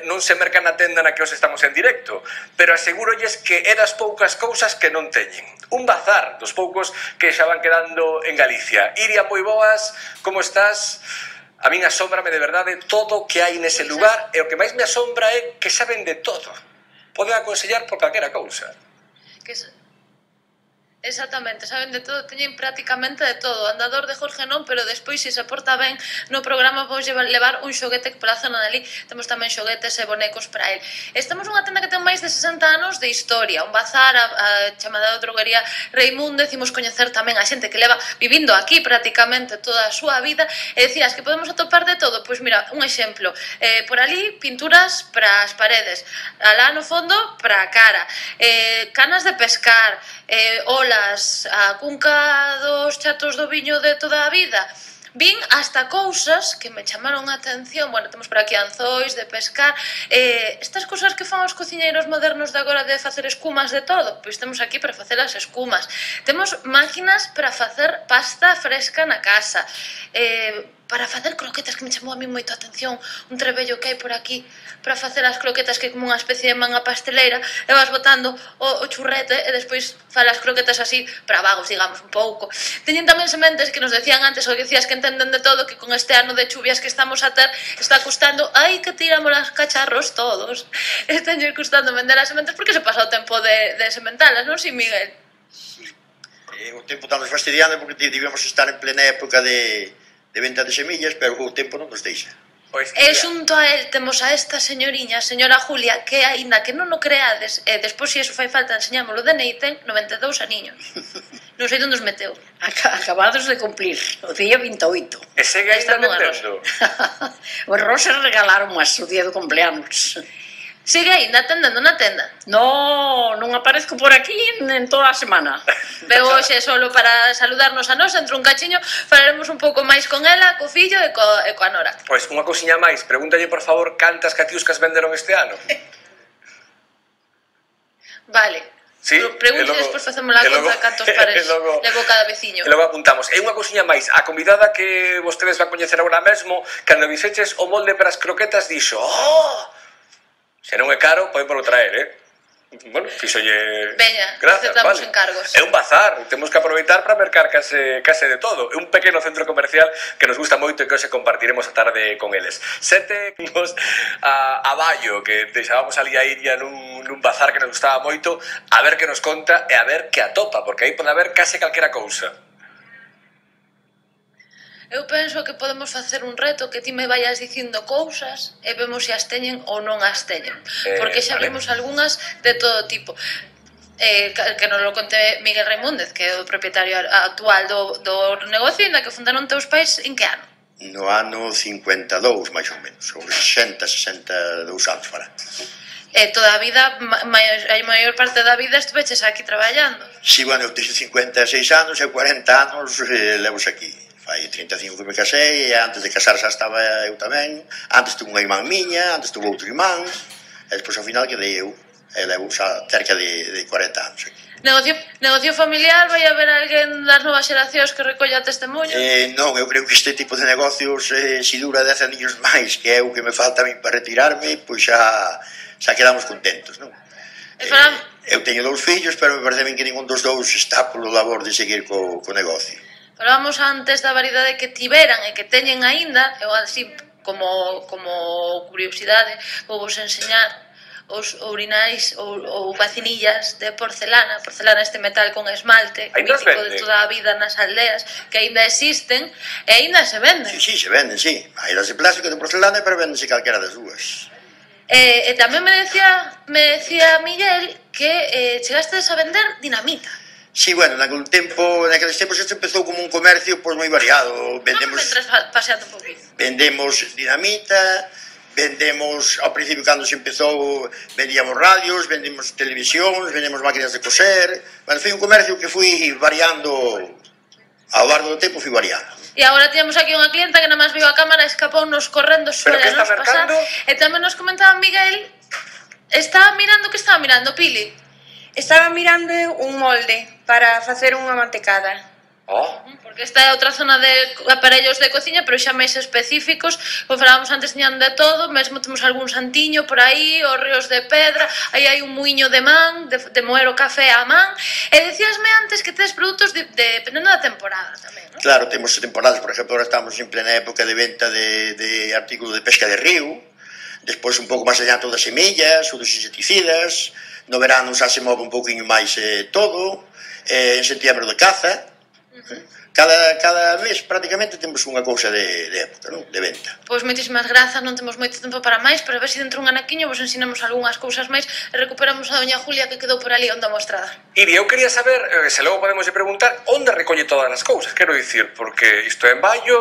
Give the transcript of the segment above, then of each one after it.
non se merca na tenda na que os estamos en directo, pero asegurolles que é das poucas cousas que non teñen. Un bazar dos poucos que xa van quedando en Galicia. Iria, moi boas, como estás? A min asómbrame de verdade todo o que hai nese lugar, e o que máis me asombra é que saben de todo. Poden aconsellar por calquera cousa. Exactamente, saben de todo, teñen prácticamente de todo. Andador de Jorge non, pero despois, se se porta ben no programa, vamos levar un xoguete que pola zona de ali temos tamén xoguetes e bonecos para el. Estamos nunha tenda que ten máis de 60 anos de historia, un bazar chamada droguería Reimúndez. Imos coñecer tamén a xente que leva vivindo aquí prácticamente toda a súa vida, e decías que podemos atopar de todo. Pois mira, un exemplo, por ali pinturas para as paredes, alá no fondo para a cara, canas de pescar, olas, a cunca dos chatos do viño de toda a vida. Vin hasta cousas que me chamaron a atención. Bueno, temos por aquí anzois de pescar, estas cousas que fan os cociñeiros modernos de agora de facer escumas de todo, pois temos aquí para facer as escumas. Temos máquinas para facer pasta fresca na casa, para facer croquetas, que me chamou a mí moito a atención, un trebello que hai por aquí para facer as croquetas, que é como unha especie de manga pasteleira, e vas botando o churrete e despois faz as croquetas así para vagos, digamos, un pouco. Teñen tamén sementes que nos decían antes, o que decías que entenden de todo, que con este ano de chuvias que estamos a ter está custando, ai, que tiramos as cacharros todos, están custando vender as sementes porque se pasa o tempo de sementalas, non si, Miguel? Sí, o tempo estamos fastidiando porque debíamos estar en plena época de venta de semillas, pero o tempo non nos deixa. E xunto a el temos a esta señoriña, a señora Julia, que aínda que non o creades, e despois se iso fai falta enseñámoslo de DNI, ten 92 aniños. Non sei onde os meteu. Acabados de cumplir, o día 28. E segue ainda metendo? Os rosas regalaron máis o día do cumpleanos. Sigue ainda atendendo na tenda? Non aparezco por aquí en toda a semana. Veo hoxe solo para saludarnos a nós, entre un cachiño, falaremos un pouco máis con ela, co fillo e coa nora. Pois unha cousiña máis, pregúntalle por favor cantas catiuscas venderon este ano. Vale. Sí, pregunte e despois facemos a conta de cantos pares levou cada veciño. E logo apuntamos. E unha cousiña máis, a convidada que vostedes van coñecer agora mesmo, cando dixeches o molde para as croquetas, dixo: "Oh! Se non é caro, pode polo traer, Bueno, fixolle... Veña, grazas, aceptamos vale. encargos. É un bazar, temos que aproveitar para mercar case de todo. É un pequeno centro comercial que nos gusta moito e que hoxe compartiremos a tarde con eles. Sete a Baio, que deixábamos ali a Iria nun bazar que nos gustaba moito, a ver que nos conta e a ver que atopa, porque aí pode haber case calquera cousa. Eu penso que podemos facer un reto que ti me vayas dicindo cousas e vemos se as teñen ou non as teñen. Porque xa vimos algunhas de todo tipo. Que nos lo conte Miguel Reimúndez, que é o propietario actual do negocio, na que fundaron teus pais, en que ano? No ano 52, máis ou menos, ou 62 anos fará. E toda a vida, a maior parte da vida estuveches aquí traballando. Si, bueno, eu teño 56 anos e 40 anos levos aquí. Fai 35 que me casei, e antes de casar xa estaba eu tamén. Antes tuve unha irmán miña, antes tuve outro irmán, e despois ao final quedei eu. E levo xa cerca de 40 anos aquí. Negocio familiar, vai haber alguén das novas xeracións que recolla testemunhos? Non, eu creo que este tipo de negocios, se dura 10 aninhos máis, que é o que me falta a mí para retirarme, pois xa quedamos contentos, non? Eu teño 2 fillos, pero me parece ben que ningún dos 2 está polo labor de seguir co negocio. Falábamos antes da variedade que tiveran e que teñen aínda, eu así, como curiosidade, vou vos enseñar os ourinais ou vacinillas de porcelana, este metal con esmalte, mítico de toda a vida nas aldeas, que aínda existen e aínda se venden. Si, se venden, si. Hai das de plástico, de porcelana, pero vendense calquera das dúas. E tamén me decía Miguel que chegastes a vender dinamita. Si, bueno, naqueles tempos isto empezou como un comercio pois moi variado. Vendemos dinamita, vendemos, ao principio cando se empezou, vendíamos radios, vendemos televisións, vendemos máquinas de coser. Bueno, foi un comercio que fui variando, ao largo do tempo fui variando. E agora tínhamos aquí unha clienta que nada máis viu a cámara, escapounos correndo, suele nos pasar. E tamén nos comentaba Miguel, que estaba mirando, Pili? Estaba mirando un molde para facer unha mantecada. Porque esta é outra zona de aparellos de cociña, pero xa máis específicos. Como falábamos antes, tiñan de todo, mesmo temos algún santiño por aí, os ríos de pedra, aí hai un muiño de man, de moer o café á man. E decíasme antes que tedes produtos dependendo da temporada tamén, non? Claro, temos temporadas, por exemplo, ahora estamos en plena época de venta de artículos de pesca de río, despois un pouco máis adiante das semillas, ou dos insecticidas, no verano xa se move un pouquinho máis todo, en setembro de caza. Cada mes prácticamente temos unha cousa de época, non? De venta. Pois moitísimas grazas, non temos moito tempo para máis, pero a ver se dentro un anaquiño vos ensinamos algunhas cousas máis e recuperamos a doña Julia que quedou por ali onde mostrada. Iria, eu quería saber, se logo podemos preguntar, onde recolle todas as cousas, quero dicir, porque isto é en Baio,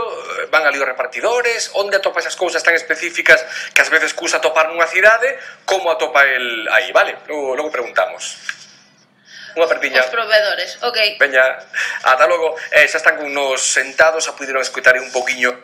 van ali os repartidores, onde atopa esas cousas tan específicas que ás veces custa atopar nunha cidade, como atopa el aí, vale? Logo preguntamos. Unha apertiña. Os proveedores, ok. Veña, ata logo. Xa están con nos sentados, a puderon escoitar un poquinho